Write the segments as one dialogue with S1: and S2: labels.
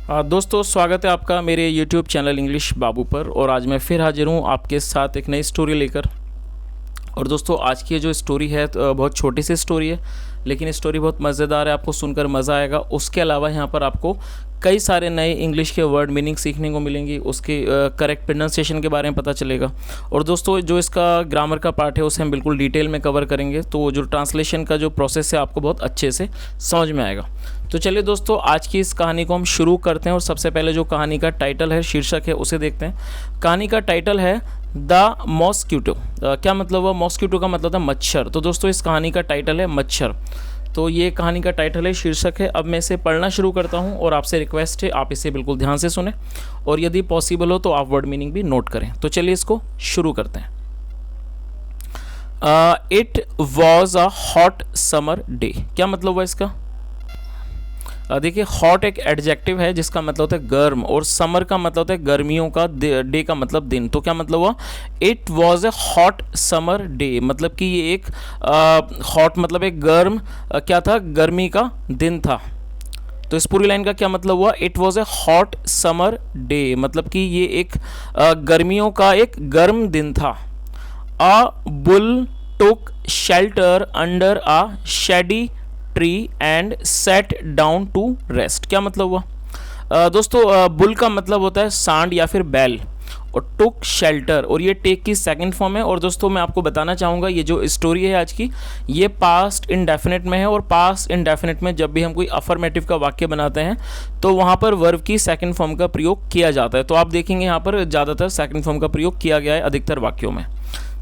S1: दोस्तों स्वागत है आपका मेरे YouTube चैनल इंग्लिश बाबू पर। और आज मैं फिर हाजिर हूँ आपके साथ एक नई स्टोरी लेकर। और दोस्तों आज की जो स्टोरी है बहुत छोटी सी स्टोरी है, लेकिन स्टोरी बहुत मज़ेदार है, आपको सुनकर मज़ा आएगा। उसके अलावा यहाँ पर आपको कई सारे नए इंग्लिश के वर्ड मीनिंग सीखने को मिलेंगी, उसके करेक्ट प्रोनाउंसिएशन के बारे में पता चलेगा। और दोस्तों जो इसका ग्रामर का पार्ट है उसे हम बिल्कुल डिटेल में कवर करेंगे, तो जो ट्रांसलेशन का जो प्रोसेस है आपको बहुत अच्छे से समझ में आएगा। तो चलिए दोस्तों आज की इस कहानी को हम शुरू करते हैं। और सबसे पहले जो कहानी का टाइटल है, शीर्षक है, उसे देखते हैं। कहानी का टाइटल है द मॉस्क्यूटो। क्या मतलब हुआ? मॉस्क्यूटो का मतलब था मच्छर। तो दोस्तों इस कहानी का टाइटल है मच्छर। तो ये कहानी का टाइटल है, शीर्षक है। अब मैं इसे पढ़ना शुरू करता हूँ और आपसे रिक्वेस्ट है आप इसे बिल्कुल ध्यान से सुने और यदि पॉसिबल हो तो आप वर्ड मीनिंग भी नोट करें। तो चलिए इसको शुरू करते हैं। It was a hot summer day. क्या मतलब हुआ इसका? देखिए हॉट एक एडजेक्टिव है जिसका मतलब होता है गर्म, और समर का मतलब होता है गर्मियों का, डे का मतलब दिन। तो क्या मतलब हुआ? It was a hot summer day, मतलब कि ये एक हॉट मतलब एक गर्म क्या था? गर्मी का दिन था। तो इस पूरी लाइन का क्या मतलब हुआ? It was a hot summer day, मतलब कि ये एक गर्मियों का एक गर्म दिन था। A bull took shelter under a shady tree and set down to rest. क्या मतलब हुआ? दोस्तों बुल का मतलब होता है सांड या फिर बैल, और टुक शेल्टर, और ये टेक की सेकंड फॉर्म है। और दोस्तों मैं आपको बताना चाहूँगा ये जो स्टोरी है आज की, ये पास्ट इंडेफिनिट में है। और पास्ट इंडेफिनिट में जब भी हम कोई अफर्मेटिव का वाक्य बनाते हैं तो वहाँ पर वर्ब की सेकंड फॉर्म का प्रयोग किया जाता है। तो आप देखेंगे यहाँ पर ज़्यादातर सेकंड फॉर्म का प्रयोग किया गया है अधिकतर वाक्यों में।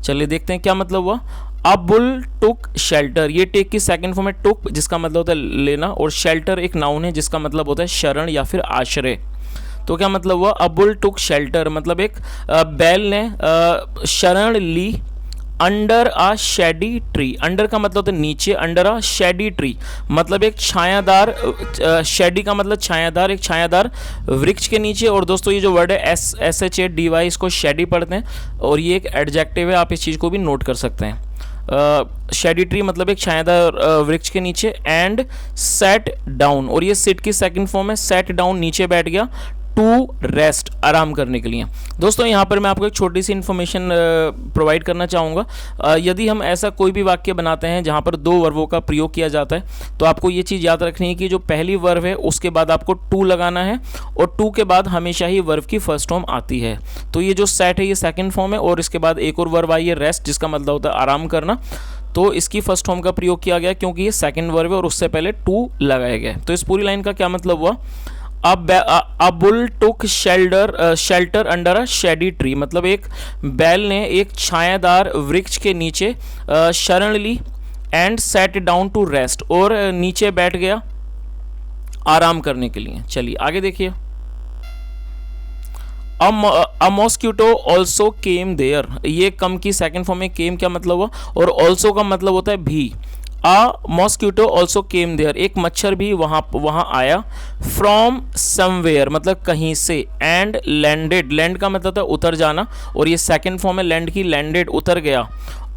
S1: चलिए देखते हैं क्या मतलब हुआ। अ बुल टुक शेल्टर, ये टेक की सेकंड फॉर्म है टुक, जिसका मतलब होता है लेना, और शेल्टर एक नाउन है जिसका मतलब होता है शरण या फिर आश्रय। तो क्या मतलब हुआ? अ बुल टुक शेल्टर मतलब एक बैल ने शरण ली under a shady tree. Under का मतलब होता है नीचे, अंडर अ शेडी ट्री मतलब एक छायादार, शेडी का मतलब छायादार, एक छायादार वृक्ष के नीचे। और दोस्तों ये जो वर्ड है SHADY, इसको शेडी पढ़ते हैं और ये एक एडजेक्टिव है, आप इस चीज़ को भी नोट कर सकते हैं। शेडी ट्री मतलब एक छायादार वृक्ष के नीचे। एंड सेट डाउन, और ये सिट की सेकंड फॉर्म है, सेट डाउन नीचे बैठ गया, टू रेस्ट आराम करने के लिए। दोस्तों यहाँ पर मैं आपको एक छोटी सी इन्फॉर्मेशन प्रोवाइड करना चाहूँगा। यदि हम ऐसा कोई भी वाक्य बनाते हैं जहाँ पर दो वर्बों का प्रयोग किया जाता है, तो आपको ये चीज़ याद रखनी है कि जो पहली वर्ब है उसके बाद आपको टू लगाना है, और टू के बाद हमेशा ही वर्ब की फर्स्ट फॉर्म आती है। तो ये जो सेट है ये सेकंड फॉर्म है, और इसके बाद एक और वर्ब आई है रेस्ट, जिसका मतलब होता है आराम करना। तो इसकी फर्स्ट फॉर्म का प्रयोग किया गया क्योंकि ये सेकंड वर्ब है और उससे पहले टू लगाया गया। तो इस पूरी लाइन का क्या मतलब हुआ? अ bull took shelter under a shady tree, मतलब एक बैल ने एक छायादार वृक्ष के नीचे शरण ली। And set down to rest, और नीचे बैठ गया आराम करने के लिए। चलिए आगे देखिए। अ मॉस्क्यूटो ऑल्सो केम देयर, ये कम की सेकंड फॉर्म में केम क्या मतलब हुआ? और ऑल्सो का मतलब होता है भी। अ मॉस्क्यूटो ऑल्सो केम देयर, एक मच्छर भी वहाँ आया। फ्रॉम समवेयर मतलब कहीं से। एंड लैंडेड, लैंड का मतलब है उतर जाना, और ये सेकंड फॉर्म है लैंड की, लैंडेड उतर गया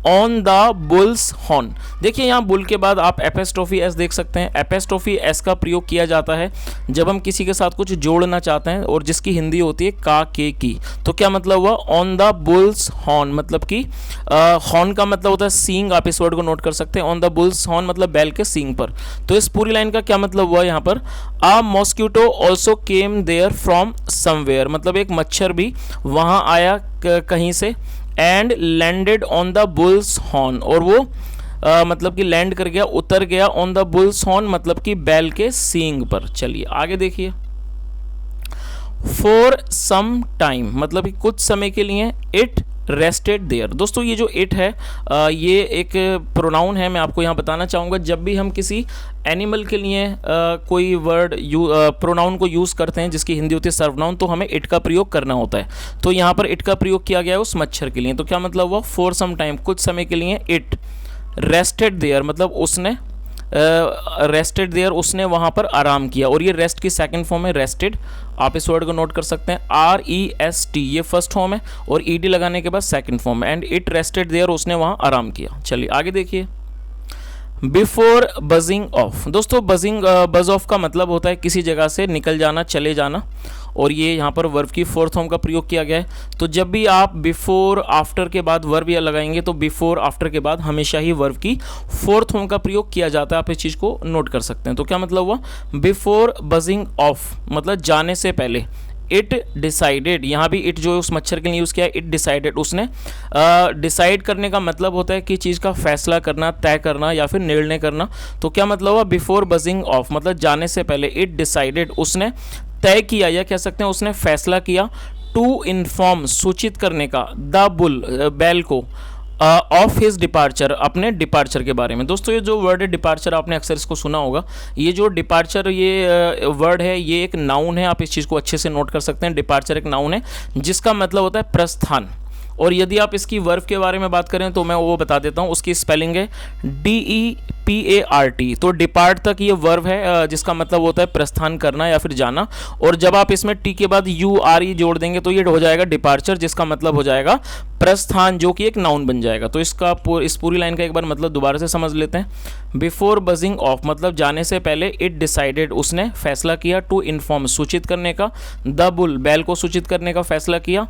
S1: ऑन द बुल्स हॉर्न। देखिए यहाँ बुल के बाद आप एपेस्ट्रोफी एस देख सकते हैं। एपेस्ट्रोफी एस का प्रयोग किया जाता है जब हम किसी के साथ कुछ जोड़ना चाहते हैं और जिसकी हिंदी होती है का के की। तो क्या मतलब हुआ? ऑन द बुल्स हॉर्न, मतलब कि हॉर्न का मतलब होता है सींग, आप इस वर्ड को नोट कर सकते हैं। ऑन द बुल्स हॉर्न मतलब बैल के सींग पर। तो इस पूरी लाइन का क्या मतलब हुआ यहाँ पर? A mosquito also came there from somewhere, मतलब एक मच्छर भी वहाँ आया कहीं से। And landed on the bull's horn, और वो मतलब कि लैंड कर गया, उतर गया ऑन द बुल्स हॉर्न मतलब कि बैल के सींग पर। चलिए आगे देखिए। फॉर सम टाइम मतलब कि कुछ समय के लिए। इट रेस्टेड देयर, दोस्तों ये जो इट है ये एक प्रोनाउन है। मैं आपको यहाँ बताना चाहूँगा जब भी हम किसी एनिमल के लिए कोई वर्ड प्रोनाउन को यूज़ करते हैं जिसकी हिंदी होती है सर्वनाउन, तो हमें इट का प्रयोग करना होता है। तो यहाँ पर इट का प्रयोग किया गया है उस मच्छर के लिए। तो क्या मतलब हुआ? फॉर सम टाइम, कुछ समय के लिए। इट रेस्टेड देयर मतलब उसने रेस्टेड देयर, उसने वहाँ पर आराम किया, और ये रेस्ट की सेकंड फॉर्म है रेस्टेड। आप इस वर्ड को नोट कर सकते हैं। REST ये फर्स्ट फॉर्म है, और ED लगाने के बाद सेकंड फॉर्म है। एंड इट रेस्टेड देयर, उसने वहाँ आराम किया। चलिए आगे देखिए। बिफोर बजिंग ऑफ, दोस्तों बज ऑफ का मतलब होता है किसी जगह से निकल जाना, चले जाना, और ये यहाँ पर वर्ब की फोर्थ फॉर्म का प्रयोग किया गया है। तो जब भी आप बिफोर आफ्टर के बाद वर्ब या लगाएंगे तो बिफोर आफ्टर के बाद हमेशा ही वर्ब की फोर्थ फॉर्म का प्रयोग किया जाता है। आप इस चीज़ को नोट कर सकते हैं। तो क्या मतलब हुआ, बिफोर बजिंग ऑफ मतलब जाने से पहले। इट डिसाइडेड, यहाँ भी इट जो उस मच्छर के लिए यूज़ किया है, इट डिसाइडेड, उसने डिसाइड करने का मतलब होता है कि चीज़ का फैसला करना, तय करना या फिर निर्णय करना। तो क्या मतलब हुआ, बिफोर बजिंग ऑफ मतलब जाने से पहले। इट डिसाइडेड, उसने तय किया या कह सकते हैं उसने फैसला किया। टू इन्फॉर्म सूचित करने का, द बुल बैल को, ऑफ हिज डिपार्चर अपने डिपार्चर के बारे में। दोस्तों ये जो वर्ड है डिपार्चर, आपने अक्सर इसको सुना होगा। ये जो डिपार्चर ये वर्ड है ये एक नाउन है, आप इस चीज़ को अच्छे से नोट कर सकते हैं। डिपार्चर एक नाउन है जिसका मतलब होता है प्रस्थान। और यदि आप इसकी वर्ब के बारे में बात करें तो मैं वो बता देता हूँ, उसकी स्पेलिंग है DEPART। तो डिपार्ट तक ये वर्ब है जिसका मतलब होता है प्रस्थान करना या फिर जाना। और जब आप इसमें टी के बाद URE जोड़ देंगे तो ये हो जाएगा डिपार्चर, जिसका मतलब हो जाएगा प्रस्थान, जो कि एक नाउन बन जाएगा। तो इसका इस पूरी लाइन का एक बार मतलब दोबारा से समझ लेते हैं। बिफोर बजिंग ऑफ मतलब जाने से पहले। इट डिसाइडेड, उसने फैसला किया। टू इन्फॉर्म सूचित करने का। द बुल बैल को सूचित करने का फैसला किया।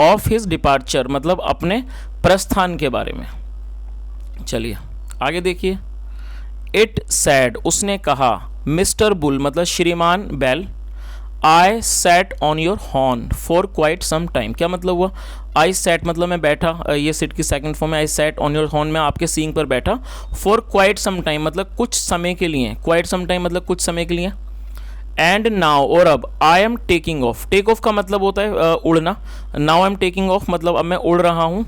S1: ऑफ हिज डिपार्चर मतलब अपने प्रस्थान के बारे में। चलिए आगे देखिए। इट सैड, उसने कहा। मिस्टर बुल मतलब श्रीमान बैल। I sat on your horn for quite some time, क्या मतलब हुआ, आई सैट मतलब मैं बैठा, ये सिट की सेकंड फॉर्म है। आई सैट ऑन योर हॉर्न में आपके सींग पर बैठा। फॉर क्वाइट सम टाइम मतलब कुछ समय के लिए। क्वाइट सम टाइम मतलब कुछ समय के लिए। एंड नाउ और अब। I am taking off, take off का मतलब होता है उड़ना। Now I am taking off मतलब अब मैं उड़ रहा हूँ।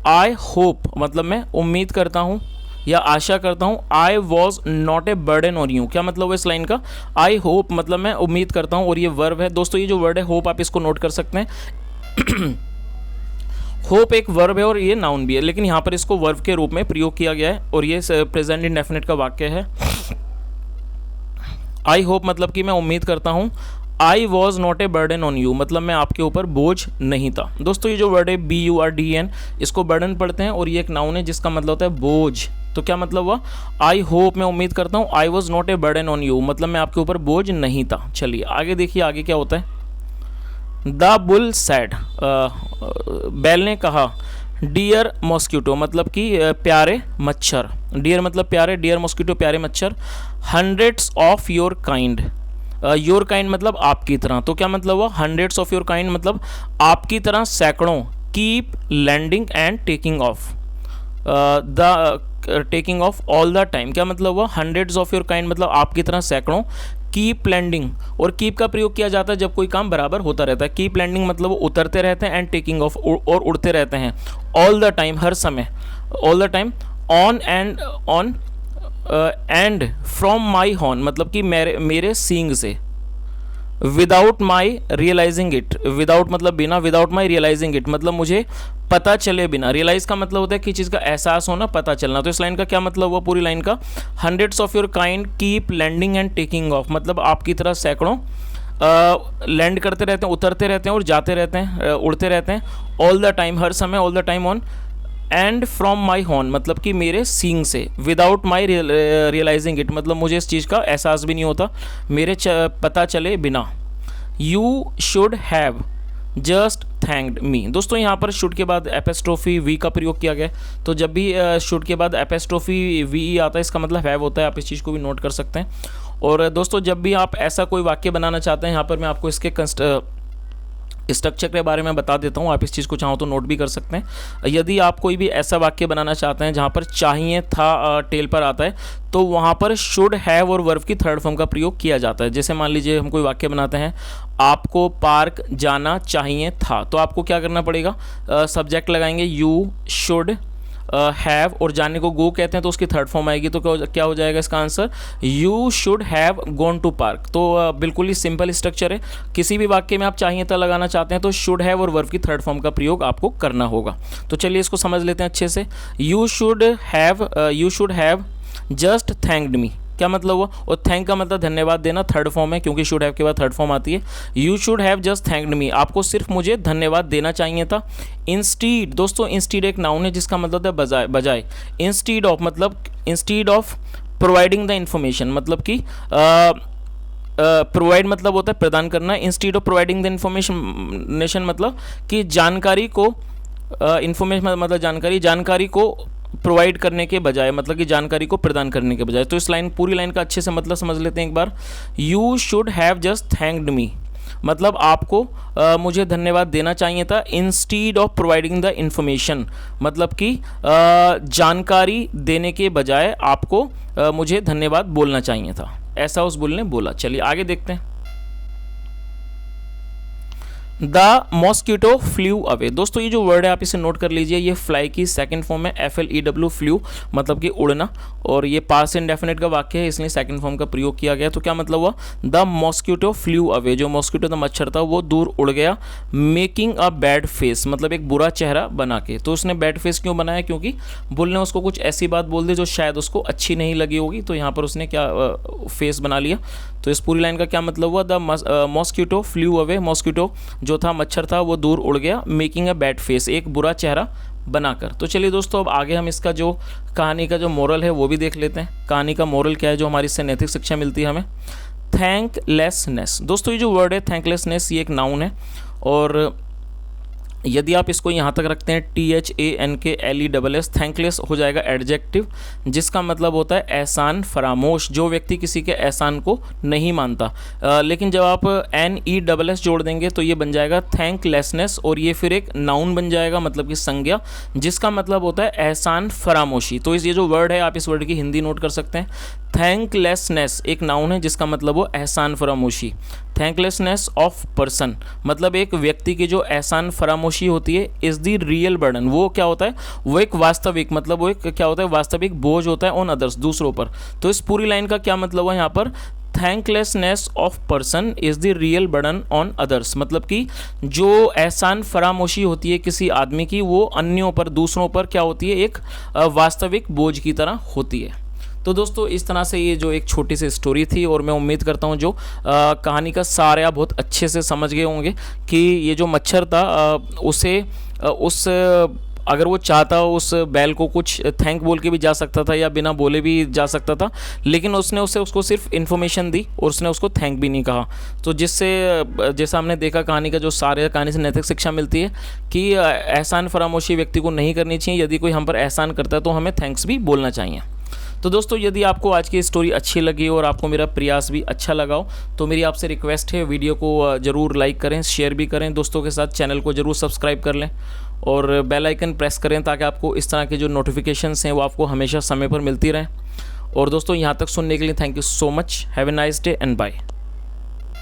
S1: आई होप मतलब मैं उम्मीद करता हूँ या आशा करता हूँ। I was not a burden on you, क्या मतलब हुआ इस लाइन का, आई होप मतलब मैं उम्मीद करता हूँ, और ये वर्ब है। दोस्तों ये जो वर्ड है होप, आप इसको नोट कर सकते हैं। होप एक वर्ब है और ये नाउन भी है, लेकिन यहाँ पर इसको वर्ब के रूप में प्रयोग किया गया है और ये प्रेजेंट इंडेफिनिट का वाक्य है। आई होप मतलब कि मैं उम्मीद करता हूँ। I was not a burden on you मतलब मैं आपके ऊपर बोझ नहीं था। दोस्तों ये जो वर्ड है BURDEN, इसको बर्डन पढ़ते हैं और ये एक नाउन है जिसका मतलब होता है बोझ। तो क्या मतलब हुआ, आई होप मैं उम्मीद करता हूँ। I was not a burden on you मतलब मैं आपके ऊपर बोझ नहीं था। चलिए आगे देखिए, आगे क्या होता है। द बुल सैड, बैल ने कहा। डियर मॉस्किटो मतलब कि प्यारे मच्छर। डियर मतलब प्यारे, डियर मॉस्किटो प्यारे मच्छर। Hundreds of your kind, your kind मतलब आपकी तरह। तो क्या मतलब हुआ, हंड्रेड्स ऑफ योर काइंड मतलब आपकी तरह सैकड़ों। Keep landing and taking off, the taking off all the time, क्या मतलब हुआ, हंड्रेड्स ऑफ योर काइंड मतलब आपकी तरह सैकड़ों। कीप लैंडिंग, और कीप का प्रयोग किया जाता है जब कोई काम बराबर होता रहता है। कीप लैंडिंग मतलब वो उतरते रहते हैं, एंड टेकिंग ऑफ और उड़ते रहते हैं। ऑल द टाइम हर समय, all the time. On and on and from my horn मतलब कि मेरे सींग से। Without my realizing it, without मतलब बिना, विदाउट माई रियलाइजिंग इट मतलब मुझे पता चले बिना। रियलाइज का मतलब होता है कि चीज़ का एहसास होना, पता चलना। तो इस लाइन का क्या मतलब हुआ, पूरी लाइन का, hundreds of your kind keep landing and taking off मतलब आपकी तरह सैकड़ों लैंड करते रहते हैं, उतरते रहते हैं और जाते रहते हैं, उड़ते रहते हैं। ऑल द टाइम हर समय, all the time on. And from my horn मतलब कि मेरे सींग से। विदाउट माई रियलाइजिंग इट मतलब मुझे इस चीज़ का एहसास भी नहीं होता, मेरे पता चले बिना। You should have just thanked me. दोस्तों यहाँ पर शुड के बाद एपेस्ट्रोफी वी का प्रयोग किया गया। तो जब भी शुड के बाद एपेस्ट्रोफी वी आता है इसका मतलब हैव होता है, आप इस चीज़ को भी नोट कर सकते हैं। और दोस्तों जब भी आप ऐसा कोई वाक्य बनाना चाहते हैं, यहाँ पर मैं आपको इसके स्ट्रक्चर के बारे में बता देता हूँ, आप इस चीज़ को चाहो तो नोट भी कर सकते हैं। यदि आप कोई भी ऐसा वाक्य बनाना चाहते हैं जहाँ पर चाहिए था टेल पर आता है, तो वहाँ पर शुड हैव और वर्ब की थर्ड फॉर्म का प्रयोग किया जाता है। जैसे मान लीजिए हम कोई वाक्य बनाते हैं, आपको पार्क जाना चाहिए था, तो आपको क्या करना पड़ेगा, सब्जेक्ट लगाएंगे यू शुड हैव, और जाने को गो कहते हैं तो उसकी थर्ड फॉर्म आएगी। तो क्या हो जाएगा इसका answer, you should have gone to park. तो बिल्कुल ही सिंपल स्ट्रक्चर है। किसी भी वाक्य में आप चाहिए था लगाना चाहते हैं तो शुड हैव और वर्ब की थर्ड फॉर्म का प्रयोग आपको करना होगा। तो चलिए इसको समझ लेते हैं अच्छे से। You should have just thanked me, क्या मतलब हुआ। और थैंक का मतलब धन्यवाद देना, थर्ड फॉर्म है क्योंकि शुड हैव के बाद थर्ड फॉर्म आती है। You should have just thanked me, आपको सिर्फ मुझे धन्यवाद देना चाहिए था। इंस्टीड, दोस्तों इंस्टीड एक नाउन है जिसका मतलब है बजाय, बजाय। इंस्टीड ऑफ मतलब instead of providing the information, मतलब कि प्रोवाइड मतलब होता है प्रदान करना। Instead of providing the information मतलब कि जानकारी को, इंफॉर्मेशन मतलब जानकारी को प्रोवाइड करने के बजाय, मतलब कि जानकारी को प्रदान करने के बजाय। तो इस लाइन, पूरी लाइन का अच्छे से मतलब समझ लेते हैं एक बार। You should have just thanked me, मतलब आपको मुझे धन्यवाद देना चाहिए था। Instead of providing the information मतलब कि जानकारी देने के बजाय आपको मुझे धन्यवाद बोलना चाहिए था, ऐसा उस बुल ने बोला। चलिए आगे देखते हैं। द मॉस्किटो फ्लू अवे, दोस्तों ये जो वर्ड है आप इसे नोट कर लीजिए, ये फ्लाई की सेकंड फॉर्म है, FLEW फ्लू मतलब कि उड़ना, और ये पास्ट इंडेफिनिट का वाक्य है इसलिए सेकंड फॉर्म का प्रयोग किया गया। तो क्या मतलब हुआ, द मॉस्किटो फ्लू अवे, जो मॉस्किटो द मच्छर था वो दूर उड़ गया। मेकिंग अ बैड फेस मतलब एक बुरा चेहरा बना के। तो उसने बैड फेस क्यों बनाया, क्योंकि बुल ने उसको कुछ ऐसी बात बोल दी जो शायद उसको अच्छी नहीं लगी होगी, तो यहाँ पर उसने क्या फेस बना लिया। तो इस पूरी लाइन का क्या मतलब हुआ, the mosquito flu away, mosquito जो था मच्छर था वो दूर उड़ गया। मेकिंग अ बैड फेस, एक बुरा चेहरा बनाकर। तो चलिए दोस्तों अब आगे हम इसका जो कहानी का जो मोरल है वो भी देख लेते हैं। कहानी का मोरल क्या है जो हमारी इससे नैतिक शिक्षा मिलती है हमें। थैंकलेसनेस, दोस्तों ये जो वर्ड है थैंकलेसनेस ये एक नाउन है, और यदि आप इसको यहाँ तक रखते हैं THANKLESS, थैंकलेस हो जाएगा एडजेक्टिव, जिसका मतलब होता है एहसान फरामोश, जो व्यक्ति किसी के एहसान को नहीं मानता। लेकिन जब आप NESS जोड़ देंगे तो ये बन जाएगा थैंकलेसनेस, और ये फिर एक नाउन बन जाएगा, मतलब कि संज्ञा, जिसका मतलब होता है एहसान फरामोशी। तो ये जो वर्ड है आप इस वर्ड की हिंदी नोट कर सकते हैं। थैंकलेसनेस एक नाउन है जिसका मतलब वो एहसान फरामोशी। थैंकलेसनेस ऑफ पर्सन मतलब एक व्यक्ति की जो एहसान फरामोशी होती है। इज़ द रियल बर्डन, वो क्या होता है, वो एक वास्तविक, मतलब वो एक क्या होता है, वास्तविक बोझ होता है ऑन अदर्स, दूसरों पर। तो इस पूरी लाइन का क्या मतलब हुआ यहाँ पर, thanklessness of person is the real burden on others, मतलब कि जो एहसान फरामोशी होती है किसी आदमी की, वो अन्यों पर, दूसरों पर क्या होती है, एक वास्तविक बोझ की तरह होती है। तो दोस्तों इस तरह से ये जो एक छोटी सी स्टोरी थी, और मैं उम्मीद करता हूँ जो कहानी का सार आप बहुत अच्छे से समझ गए होंगे कि ये जो मच्छर था उसे अगर वो चाहता उस बैल को कुछ थैंक बोल के भी जा सकता था या बिना बोले भी जा सकता था, लेकिन उसने उसको सिर्फ इन्फॉर्मेशन दी और उसने उसको थैंक भी नहीं कहा। तो जिससे जैसा हमने देखा कहानी का जो सार है, कहानी से नैतिक शिक्षा मिलती है कि एहसान फरामोशी व्यक्ति को नहीं करनी चाहिए। यदि कोई हम पर एहसान करता है तो हमें थैंक्स भी बोलना चाहिए। तो दोस्तों यदि आपको आज की स्टोरी अच्छी लगी और आपको मेरा प्रयास भी अच्छा लगा हो तो मेरी आपसे रिक्वेस्ट है, वीडियो को ज़रूर लाइक करें, शेयर भी करें दोस्तों के साथ, चैनल को ज़रूर सब्सक्राइब कर लें और बेल आइकन प्रेस करें ताकि आपको इस तरह के जो नोटिफिकेशंस हैं वो आपको हमेशा समय पर मिलती रहें। और दोस्तों यहाँ तक सुनने के लिए thank you so much. Have a nice day and bye.